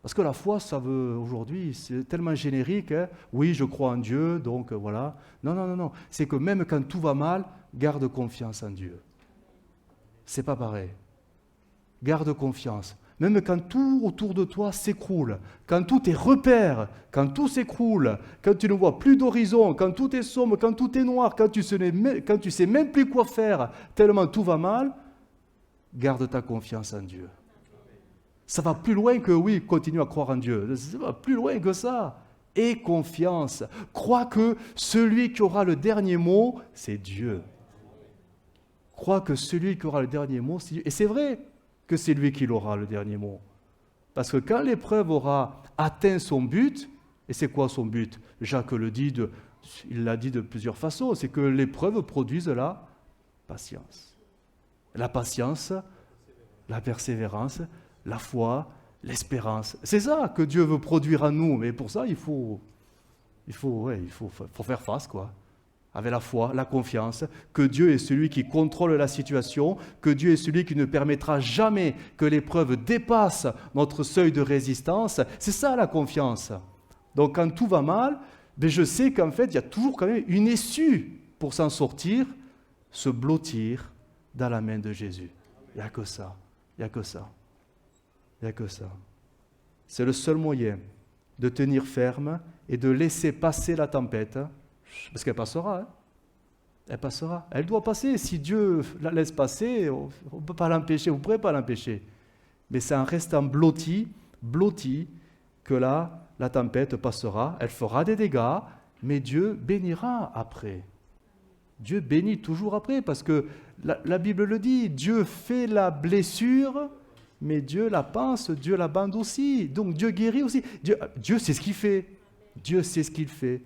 Parce que la foi, ça veut, aujourd'hui, c'est tellement générique, hein. Oui, je crois en Dieu, donc voilà. Non. C'est que même quand tout va mal, garde confiance en Dieu. C'est pas pareil. Garde confiance. Même quand tout autour de toi s'écroule, quand tout est repère, quand tout s'écroule, quand tu ne vois plus d'horizon, quand tout est sombre, quand tout est noir, quand tu sais même plus quoi faire, tellement tout va mal, garde ta confiance en Dieu. Ça va plus loin que, oui, continue à croire en Dieu. Ça va plus loin que ça. Aie confiance. Crois que celui qui aura le dernier mot, c'est Dieu. Crois que celui qui aura le dernier mot, c'est Dieu. Et c'est vrai que c'est lui qui aura le dernier mot. Parce que quand l'épreuve aura atteint son but, et c'est quoi son but? Jacques le dit, il l'a dit de plusieurs façons, c'est que l'épreuve produise la patience. La patience, la persévérance, la foi, l'espérance. C'est ça que Dieu veut produire en nous, mais pour ça, il faut faire face, quoi. Avec la foi, la confiance, que Dieu est celui qui contrôle la situation, que Dieu est celui qui ne permettra jamais que l'épreuve dépasse notre seuil de résistance. C'est ça la confiance. Donc quand tout va mal, je sais qu'en fait, il y a toujours quand même une issue pour s'en sortir, se blottir dans la main de Jésus. Il n'y a que ça. Il n'y a que ça. Il n'y a que ça. C'est le seul moyen de tenir ferme et de laisser passer la tempête. Parce qu'elle passera, hein. Elle passera. Elle doit passer. Si Dieu la laisse passer, on ne peut pas l'empêcher, vous ne pourrez pas l'empêcher. Mais c'est en restant blotti, que là, la tempête passera. Elle fera des dégâts, mais Dieu bénira après. Dieu bénit toujours après, parce que la Bible le dit, Dieu fait la blessure, mais Dieu la panse, Dieu la bande aussi. Donc Dieu guérit aussi. Dieu sait ce qu'il fait. Dieu sait ce qu'il fait.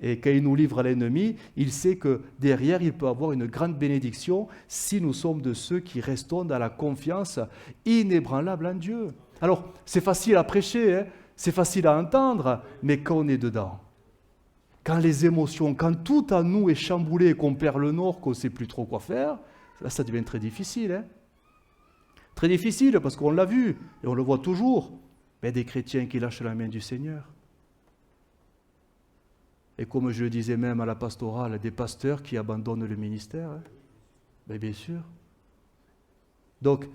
Et quand il nous livre à l'ennemi, il sait que derrière, il peut avoir une grande bénédiction si nous sommes de ceux qui restons dans la confiance inébranlable en Dieu. Alors, c'est facile à prêcher, hein, c'est facile à entendre, mais quand on est dedans, quand les émotions, quand tout à nous est chamboulé, qu'on perd le nord, qu'on ne sait plus trop quoi faire, là, ça devient très difficile. Hein. Très difficile, parce qu'on l'a vu, et on le voit toujours, mais des chrétiens qui lâchent la main du Seigneur. Et comme je le disais même à la pastorale, des pasteurs qui abandonnent le ministère. Hein. Mais bien sûr. Donc,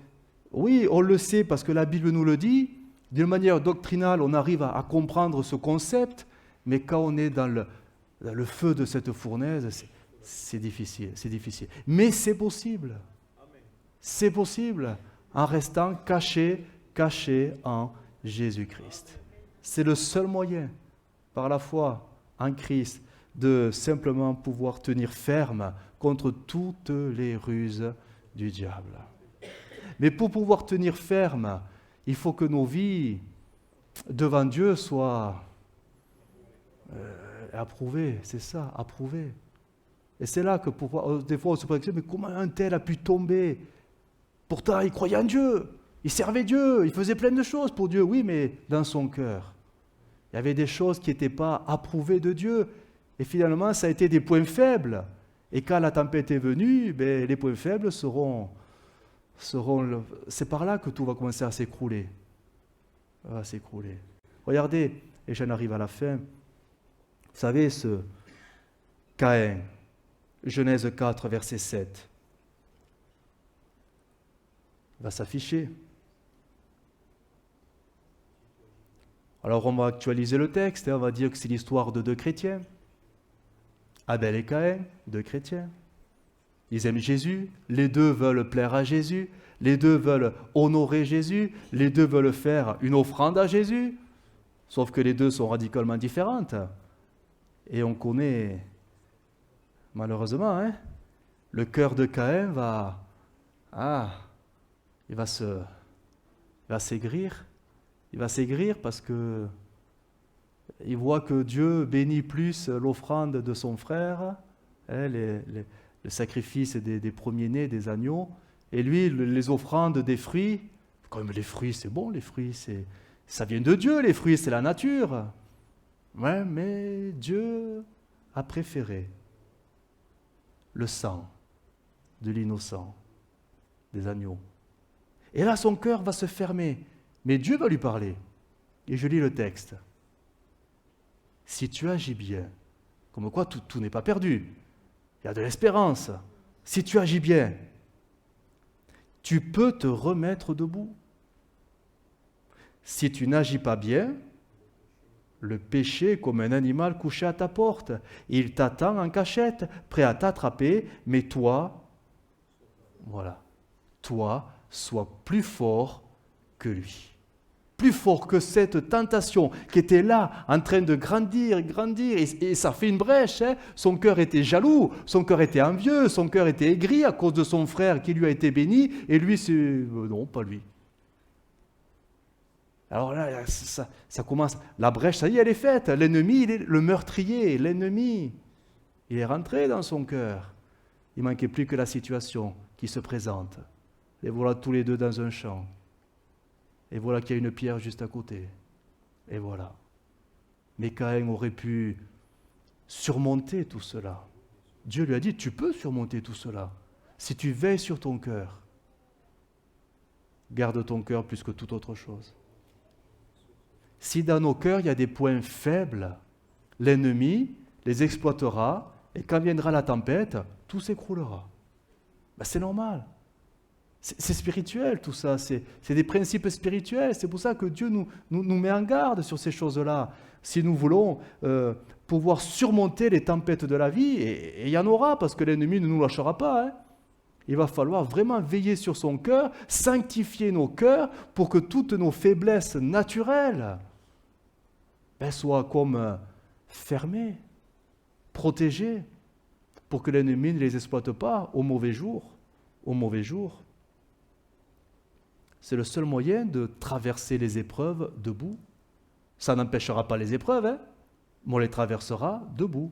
oui, on le sait parce que la Bible nous le dit. D'une manière doctrinale, on arrive à comprendre ce concept, mais quand on est dans le feu de cette fournaise, c'est difficile, c'est difficile. Mais c'est possible. C'est possible en restant caché en Jésus-Christ. C'est le seul moyen, par la foi en Christ, de simplement pouvoir tenir ferme contre toutes les ruses du diable. Mais pour pouvoir tenir ferme, il faut que nos vies devant Dieu soient approuvées, c'est ça, approuvées. Et c'est là que des fois on se pose, mais comment un tel a pu tomber? Pourtant il croyait en Dieu, il servait Dieu, il faisait plein de choses pour Dieu, oui, mais dans son cœur. Il y avait des choses qui n'étaient pas approuvées de Dieu. Et finalement, ça a été des points faibles. Et quand la tempête est venue, les points faibles c'est par là que tout va commencer à s'écrouler. Va s'écrouler. Regardez, et j'en arrive à la fin. Vous savez, ce Caïn, Genèse 4, verset 7, va s'afficher. Alors on va actualiser le texte, on va dire que c'est l'histoire de deux chrétiens. Abel et Caïn, deux chrétiens. Ils aiment Jésus, les deux veulent plaire à Jésus, les deux veulent honorer Jésus, les deux veulent faire une offrande à Jésus, sauf que les deux sont radicalement différentes. Et on connaît, malheureusement, hein, le cœur de Caïn va s'aigrir. Il va s'aigrir parce que il voit que Dieu bénit plus l'offrande de son frère, hein, le sacrifice des premiers-nés, des agneaux, et lui, les offrandes des fruits. Comme les fruits, c'est bon, les fruits, ça vient de Dieu, les fruits, c'est la nature. Ouais, mais Dieu a préféré le sang de l'innocent, des agneaux. Et là, son cœur va se fermer. Mais Dieu va lui parler. Et je lis le texte. Si tu agis bien, comme quoi tout n'est pas perdu, il y a de l'espérance. Si tu agis bien, tu peux te remettre debout. Si tu n'agis pas bien, le péché est comme un animal couché à ta porte. Il t'attend en cachette, prêt à t'attraper, mais toi, voilà, toi, sois plus fort que lui. Plus fort que cette tentation qui était là, en train de grandir, et ça fait une brèche. Hein. Son cœur était jaloux, son cœur était envieux, son cœur était aigri à cause de son frère qui lui a été béni, et lui, c'est... non, pas lui. Alors là, ça commence, la brèche, ça y est, elle est faite. L'ennemi, le meurtrier, l'ennemi, il est rentré dans son cœur. Il ne manquait plus que la situation qui se présente. Et voilà tous les deux dans un champ. Et voilà qu'il y a une pierre juste à côté. Et voilà. Mais Caïn aurait pu surmonter tout cela. Dieu lui a dit, tu peux surmonter tout cela. Si tu veilles sur ton cœur, garde ton cœur plus que toute autre chose. Si dans nos cœurs, il y a des points faibles, l'ennemi les exploitera, et quand viendra la tempête, tout s'écroulera. Ben, c'est normal. C'est spirituel tout ça, c'est des principes spirituels. C'est pour ça que Dieu nous met en garde sur ces choses-là. Si nous voulons pouvoir surmonter les tempêtes de la vie, et il y en aura, parce que l'ennemi ne nous lâchera pas, hein. Il va falloir vraiment veiller sur son cœur, sanctifier nos cœurs pour que toutes nos faiblesses naturelles soient comme fermées, protégées, pour que l'ennemi ne les exploite pas au mauvais jour. Au mauvais jour. C'est le seul moyen de traverser les épreuves debout. Ça n'empêchera pas les épreuves, hein, mais on les traversera debout,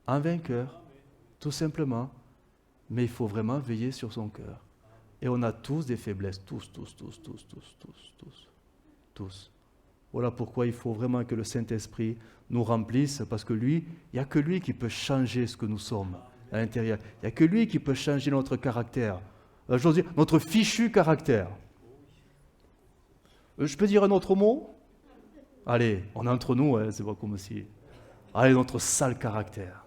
en vainqueur, tout simplement. Mais il faut vraiment veiller sur son cœur. Et on a tous des faiblesses, tous. Voilà pourquoi il faut vraiment que le Saint-Esprit nous remplisse, parce que lui, il n'y a que lui qui peut changer ce que nous sommes à l'intérieur. Il n'y a que lui qui peut changer notre caractère. J'ose dire, notre fichu caractère. Je peux dire un autre mot ? Allez, on est entre nous, hein, c'est pas comme si... Allez, notre sale caractère.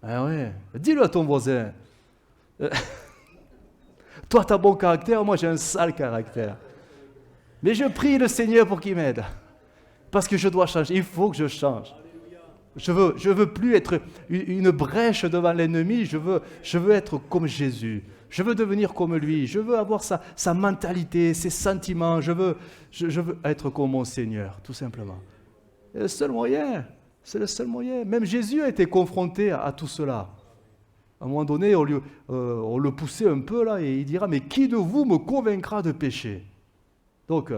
Ah ouais, dis-le à ton voisin. Toi, tu as bon caractère, moi j'ai un sale caractère. Mais je prie le Seigneur pour qu'il m'aide. Parce que je dois changer, il faut que je change. Je veux plus être une brèche devant l'ennemi, je veux être comme Jésus. Je veux devenir comme lui, je veux avoir sa mentalité, ses sentiments, je veux être comme mon Seigneur, tout simplement. C'est le seul moyen, c'est le seul moyen. Même Jésus a été confronté à tout cela. À un moment donné, on le poussait un peu là et il dira, mais qui de vous me convaincra de pécher ? Donc,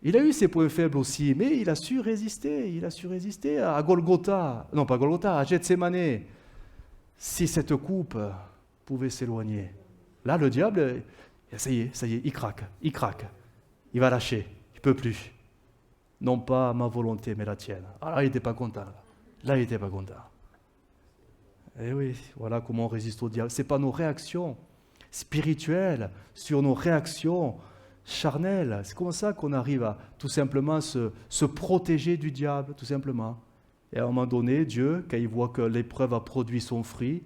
il a eu ses points faibles aussi, mais il a su résister à Golgotha, non pas Golgotha, à Gethsémane. Si cette coupe pouvait s'éloigner. Là, le diable, ça y est, il craque. Il va lâcher, il ne peut plus. Non pas ma volonté, mais la tienne. Alors, il n'était pas content. Là, il n'était pas content. Et oui, voilà comment on résiste au diable. Ce n'est pas nos réactions spirituelles sur nos réactions charnelles. C'est comme ça qu'on arrive à tout simplement se protéger du diable, tout simplement. Et à un moment donné, Dieu, quand il voit que l'épreuve a produit son fruit,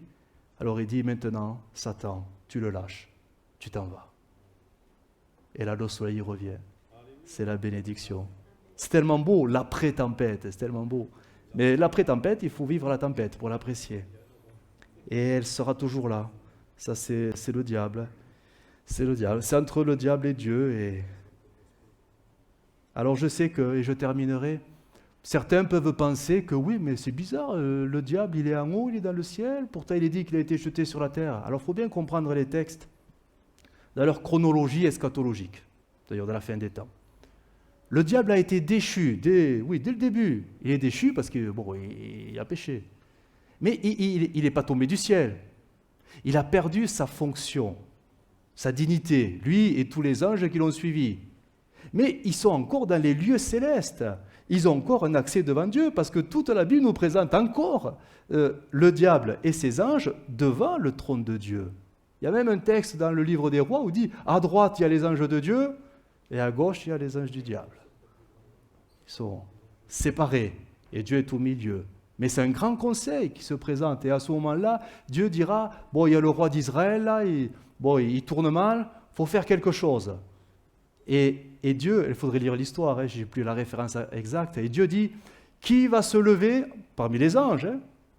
alors il dit maintenant, Satan, tu le lâches, tu t'en vas. Et là, le soleil revient. C'est la bénédiction. C'est tellement beau, l'après-tempête, c'est tellement beau. Mais l'après-tempête, il faut vivre la tempête pour l'apprécier. Et elle sera toujours là. Ça, c'est le diable. C'est le diable. C'est entre le diable et Dieu. Et... Alors je sais que, et je terminerai, certains peuvent penser que oui, mais c'est bizarre, le diable, il est en haut, il est dans le ciel, pourtant il est dit qu'il a été jeté sur la terre. Alors il faut bien comprendre les textes dans leur chronologie eschatologique, c'est-à-dire de la fin des temps. Le diable a été déchu, dès le début. Il est déchu parce qu'il a péché. Mais il n'est pas tombé du ciel. Il a perdu sa fonction, sa dignité, lui et tous les anges qui l'ont suivi. Mais ils sont encore dans les lieux célestes. Ils ont encore un accès devant Dieu, parce que toute la Bible nous présente encore le diable et ses anges devant le trône de Dieu. Il y a même un texte dans le livre des rois où il dit « À droite, il y a les anges de Dieu, et à gauche, il y a les anges du diable. » Ils sont séparés, et Dieu est au milieu. Mais c'est un grand conseil qui se présente. Et à ce moment-là, Dieu dira, bon, il y a le roi d'Israël, là, il tourne mal, il faut faire quelque chose. Et Dieu, il faudrait lire l'histoire, je n'ai plus la référence exacte, et Dieu dit, qui va se lever parmi les anges,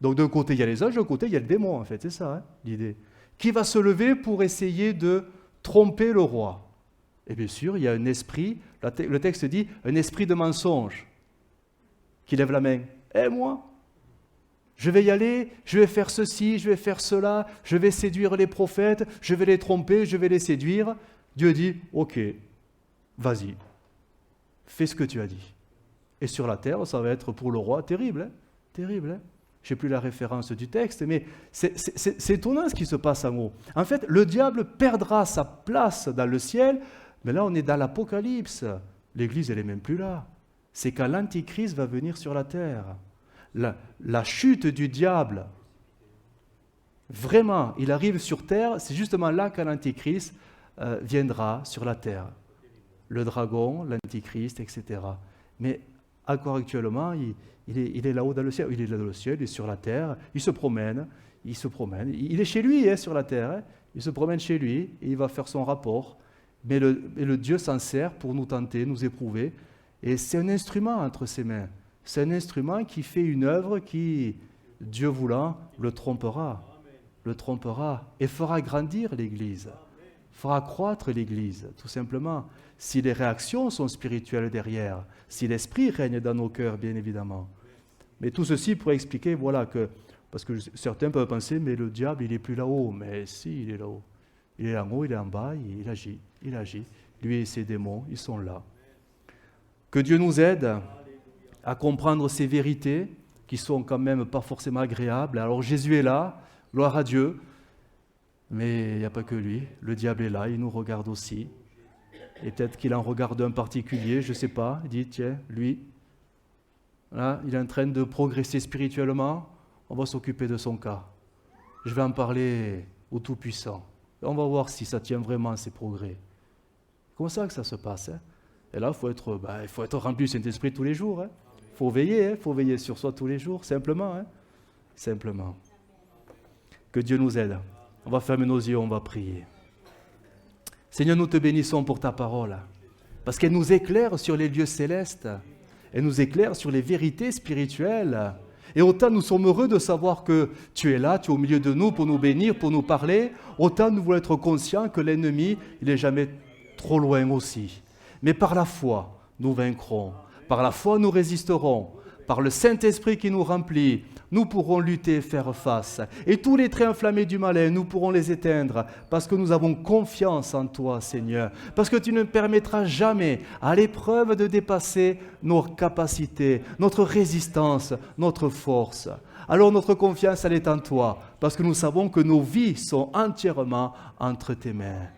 Donc d'un côté, il y a les anges, de l'autre côté, il y a le démon, en fait, c'est ça l'idée. Qui va se lever pour essayer de tromper le roi? Et bien sûr, il y a un esprit, le texte dit, un esprit de mensonge, qui lève la main. Moi, je vais y aller, je vais faire ceci, je vais faire cela, je vais séduire les prophètes, je vais les tromper, je vais les séduire. Dieu dit, ok, vas-y, fais ce que tu as dit. Et sur la terre, ça va être pour le roi terrible, terrible. Je n'ai plus la référence du texte, mais c'est étonnant ce qui se passe en haut. En fait, le diable perdra sa place dans le ciel, mais là on est dans l'Apocalypse. L'Église, elle n'est même plus là. C'est quand l'Antichrist va venir sur la terre. La chute du diable, vraiment, il arrive sur terre, c'est justement là quand l'Antichrist viendra sur la terre. Le dragon, l'Antichrist, etc. Mais encore actuellement, il est là-haut dans le ciel. Il est là dans le ciel, il est sur la terre, il se promène. Il est chez lui sur la terre. Il se promène chez lui et il va faire son rapport. Mais le Dieu s'en sert pour nous tenter, nous éprouver. Et c'est un instrument entre ses mains. C'est un instrument qui fait une œuvre qui, Dieu voulant, le trompera et fera grandir l'Église, fera croître l'Église, tout simplement, si les réactions sont spirituelles derrière, si l'Esprit règne dans nos cœurs, bien évidemment. Mais tout ceci pour expliquer, voilà, parce que certains peuvent penser, mais le diable, il n'est plus là-haut. Mais si, il est là-haut. Il est en haut, il est en bas, il agit. Lui et ses démons, ils sont là. Que Dieu nous aide à comprendre ces vérités qui sont quand même pas forcément agréables. Alors Jésus est là, gloire à Dieu, mais il n'y a pas que lui. Le diable est là, il nous regarde aussi. Et peut-être qu'il en regarde un particulier, je ne sais pas. Il dit, tiens, lui, là, il est en train de progresser spirituellement, on va s'occuper de son cas. Je vais en parler au Tout-Puissant. On va voir si ça tient vraiment ces progrès. Comme ça que ça se passe. Et là, il faut être rempli du Saint-Esprit tous les jours. Il faut veiller sur soi tous les jours, simplement. Simplement. Que Dieu nous aide. On va fermer nos yeux, on va prier. Seigneur, nous te bénissons pour ta parole, parce qu'elle nous éclaire sur les lieux célestes, elle nous éclaire sur les vérités spirituelles. Et autant nous sommes heureux de savoir que tu es là, tu es au milieu de nous pour nous bénir, pour nous parler, autant nous voulons être conscients que l'ennemi, il n'est jamais trop loin aussi. Mais par la foi, nous vaincrons. Par la foi, nous résisterons. Par le Saint-Esprit qui nous remplit, nous pourrons lutter et faire face. Et tous les traits enflammés du malin, nous pourrons les éteindre parce que nous avons confiance en toi, Seigneur. Parce que tu ne permettras jamais à l'épreuve de dépasser nos capacités, notre résistance, notre force. Alors notre confiance, elle est en toi parce que nous savons que nos vies sont entièrement entre tes mains.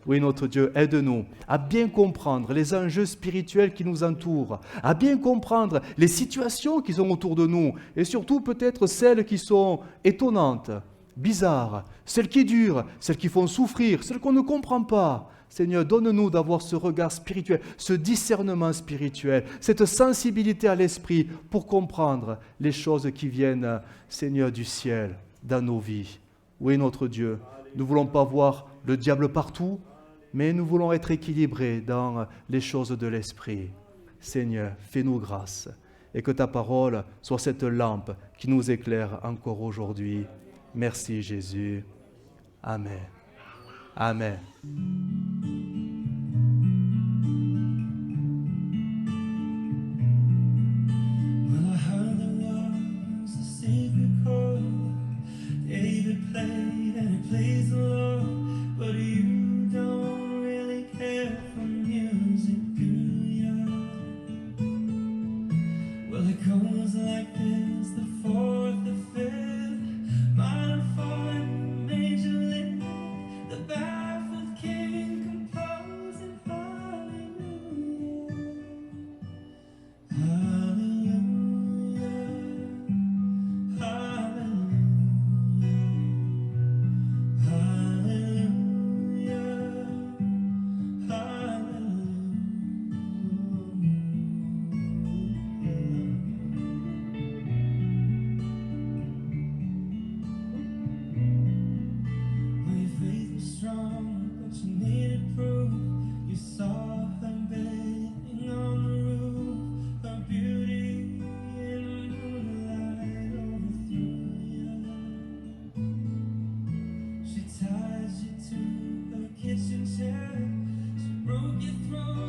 Oui, notre Dieu, aide-nous à bien comprendre les enjeux spirituels qui nous entourent, à bien comprendre les situations qui sont autour de nous, et surtout peut-être celles qui sont étonnantes, bizarres, celles qui durent, celles qui font souffrir, celles qu'on ne comprend pas. Seigneur, donne-nous d'avoir ce regard spirituel, ce discernement spirituel, cette sensibilité à l'esprit pour comprendre les choses qui viennent, Seigneur, du ciel, dans nos vies. Oui, notre Dieu, nous ne voulons pas voir le diable partout, mais nous voulons être équilibrés dans les choses de l'esprit. Seigneur, fais-nous grâce et que ta parole soit cette lampe qui nous éclaire encore aujourd'hui. Merci Jésus. Amen. Amen. King. kitchen chair. She broke your throne